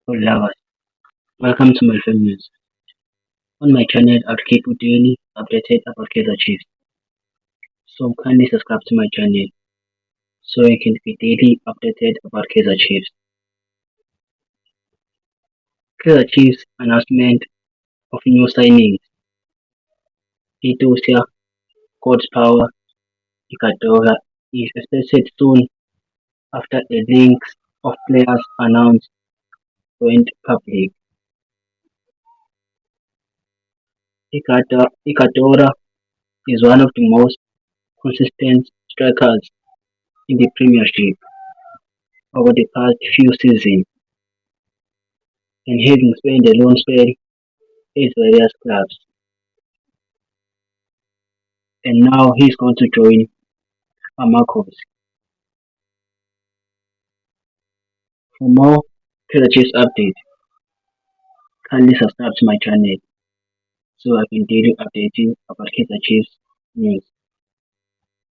Football lovers, welcome to my film news. On my channel, I'll keep you daily updated about Kaizer Chiefs. So kindly subscribe to my channel so you can be daily updated about Kaizer Chiefs. Kaizer Chiefs announcement of new signings. Itosia, God's Power, Ikadora is expected soon after the links of players announced went public. Ikadora is one of the most consistent strikers in the Premiership over the past few seasons, and having spent a loan spell at various clubs, and now he's going to join Amakos. For more Kaizer Chiefs updates, kindly subscribe to my channel so I can daily update you about Kaizer Chiefs news.